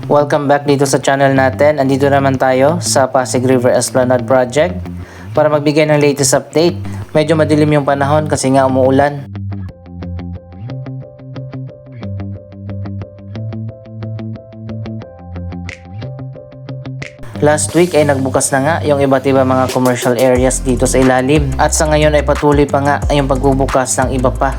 Welcome back dito sa channel natin. Andito naman tayo sa Pasig River Esplanade Project para magbigay ng latest update. Medyo madilim yung panahon kasi nga umuulan. Last week ay nagbukas na nga yung iba't iba mga commercial areas dito sa ilalim. At sa ngayon ay patuloy pa nga yung pagbubukas ng iba pa.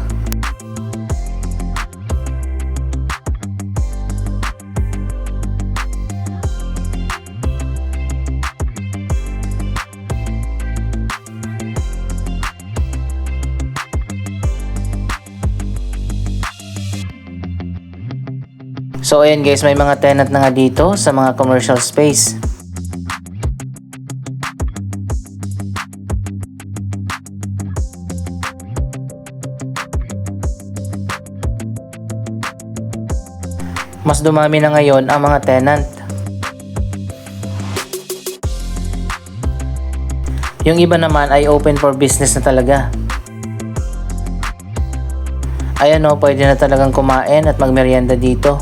So ayan guys, may mga tenant na nga dito sa mga commercial space. Mas dumami na ngayon ang mga tenant. Yung iba naman ay open for business na talaga. Ayan o, pwede na talagang kumain at magmerienda dito.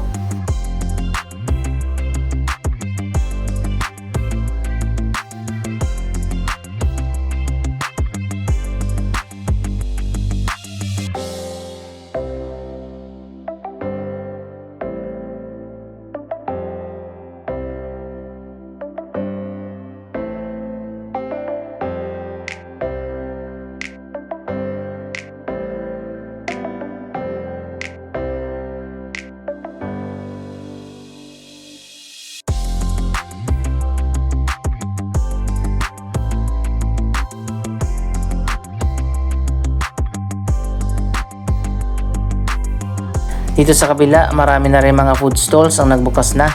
Dito sa kabila, marami na rin mga food stalls ang nagbukas na.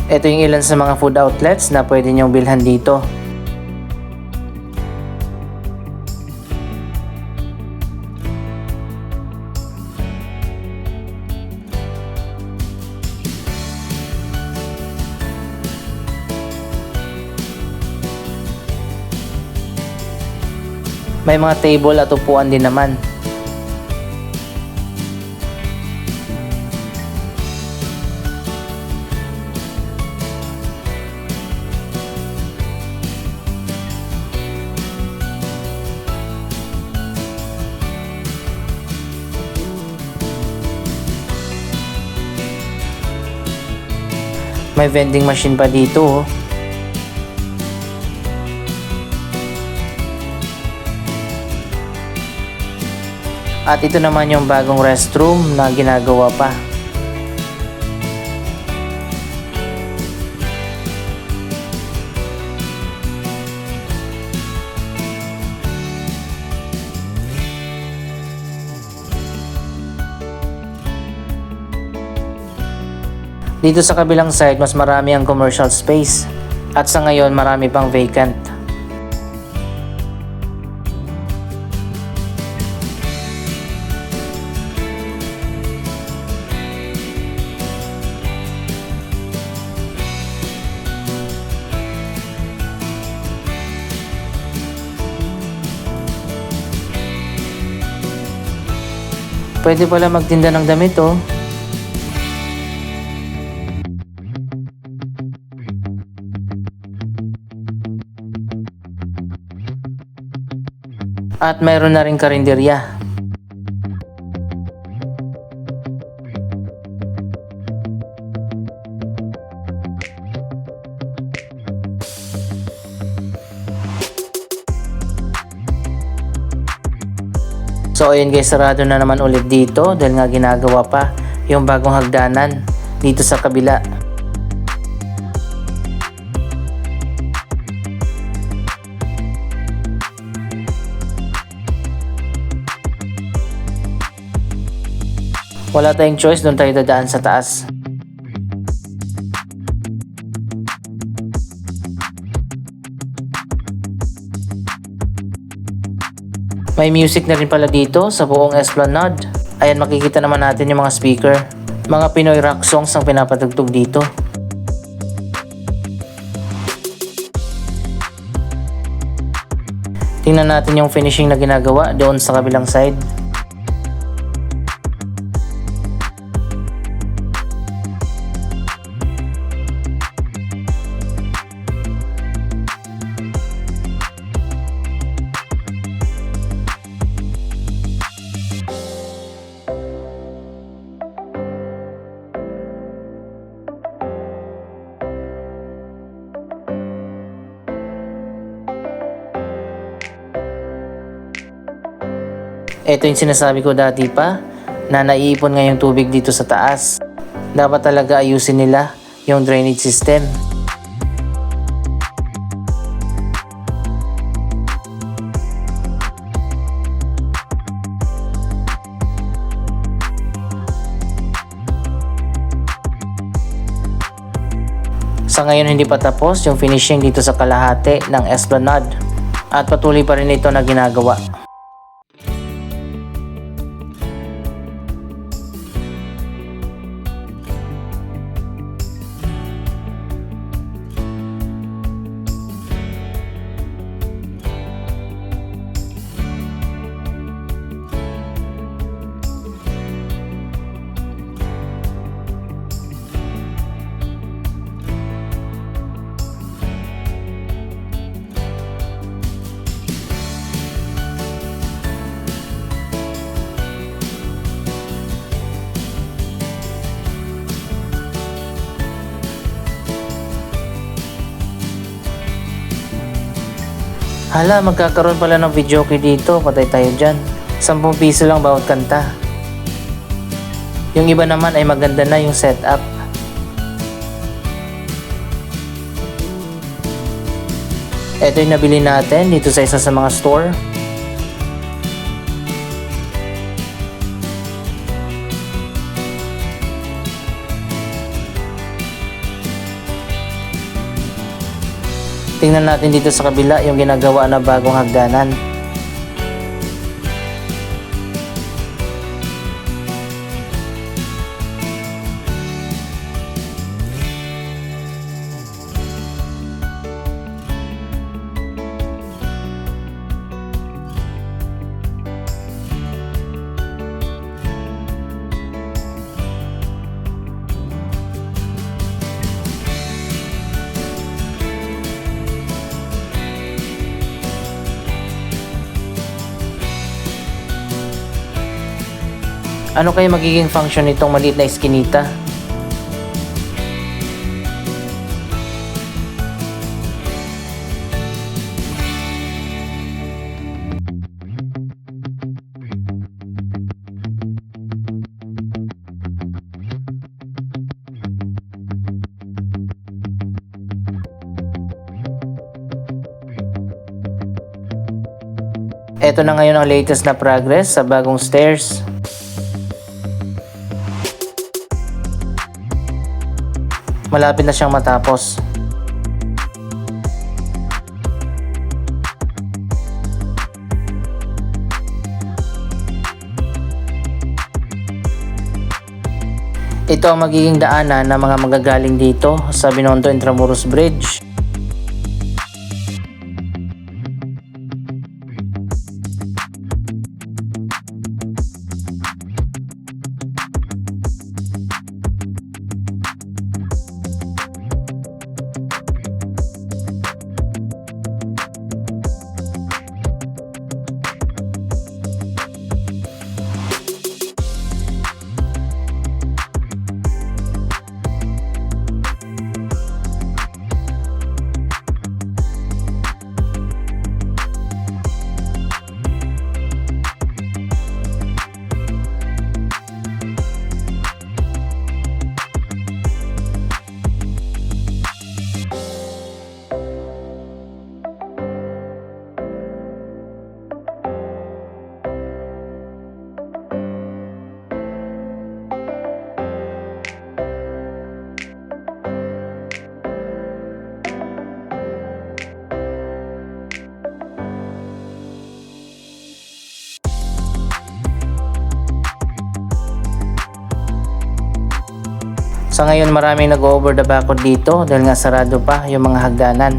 Ito yung ilan sa mga food outlets na pwede nyong bilhan dito. May mga table at upuan din naman. May vending machine pa dito. At ito naman yung bagong restroom na ginagawa pa. Dito sa kabilang side, mas marami ang commercial space. At sa ngayon, marami pang vacant. Pwede pala magtinda ng damit oh. At mayroon na rin karinderya. So ayun guys, sarado na naman ulit dito dahil nga ginagawa pa yung bagong hagdanan dito sa kabila. Wala tayong choice, doon tayo dadaan sa taas. May music na rin pala dito sa buong Esplanade. Ayan, makikita naman natin yung mga speaker. Mga Pinoy rock songs ang pinapatugtog dito. Tingnan natin yung finishing na ginagawa doon sa kabilang side. Ito yung sinasabi ko dati pa, na naiipon nga yung tubig dito sa taas. Dapat talaga ayusin nila yung drainage system. Sa ngayon hindi pa tapos yung finishing dito sa kalahati ng Esplanade at patuloy pa rin ito na ginagawa. Hala, magkakaroon pala ng videoke dito. Patay tayo dyan. 10 piso lang bawat kanta. Yung iba naman ay maganda na yung setup. Ito yung nabili natin dito sa isa sa mga store. Tingnan natin dito sa kabila yung ginagawa na bagong hagdanan. Ano kaya magiging function nitong maliit na eskinita? Ito na ngayon ang latest na progress sa bagong stairs. Malapit na siyang matapos. Ito ang magiging daanan ng mga magagaling dito sa Binondo Intramuros Bridge. Sa ngayon maraming nag-over the backhoe dito dahil nga sarado pa yung mga hagdanan.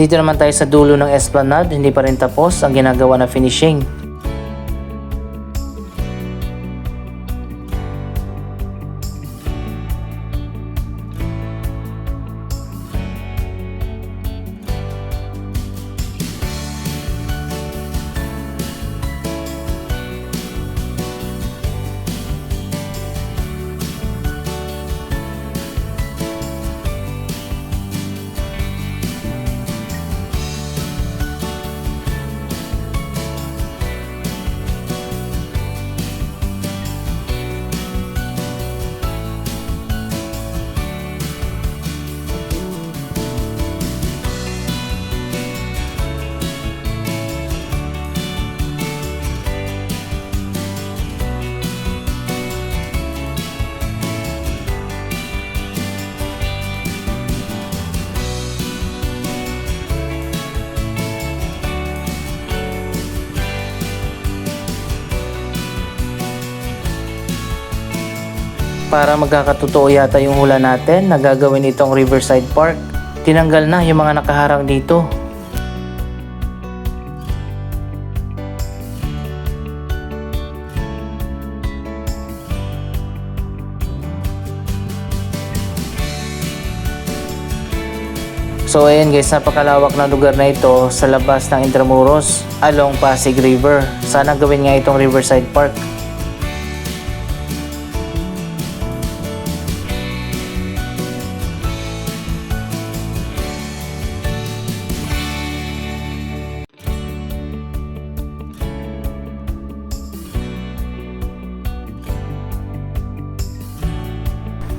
Dito naman tayo sa dulo ng esplanade, hindi pa rin tapos ang ginagawa na finishing. Para magkakatotoo yata yung hula natin na gagawin itong Riverside Park, tinanggal na yung mga nakaharang dito. So ayan guys, napakalawak na lugar na ito sa labas ng Intramuros along Pasig River. Sana gawin nga itong Riverside Park.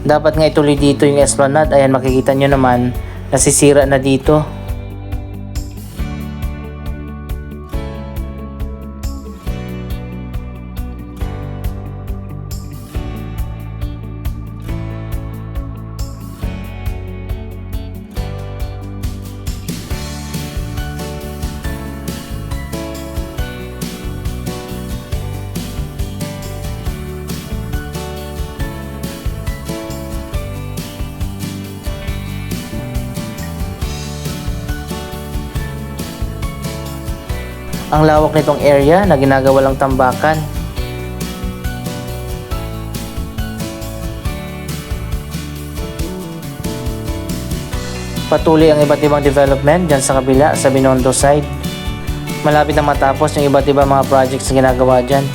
Dapat nga ituloy dito yung esplanade. Ayan, makikita nyo naman nasisira na dito. Ang lawak nitong area na ginagawa lang tambakan. Patuloy ang iba't ibang development dyan sa kabila sa Binondo side. Malapit na matapos yung iba't ibang mga projects na ginagawa dyan.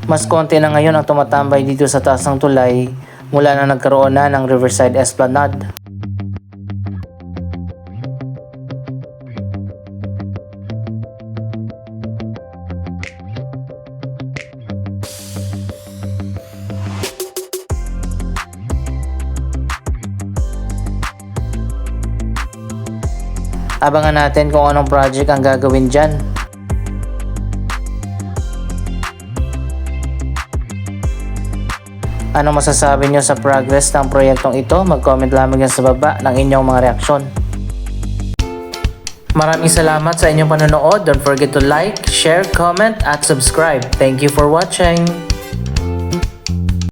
Mas konti na ngayon ang tumatambay dito sa taas ng tulay mula na nagkaroon na ng Riverside Esplanade. Abangan natin kung anong project ang gagawin dyan. Anong masasabi nyo sa progress ng proyektong ito? Mag-comment lamang yan sa baba ng inyong mga reaksyon. Maraming salamat sa inyong panonood. Don't forget to like, share, comment, at subscribe. Thank you for watching.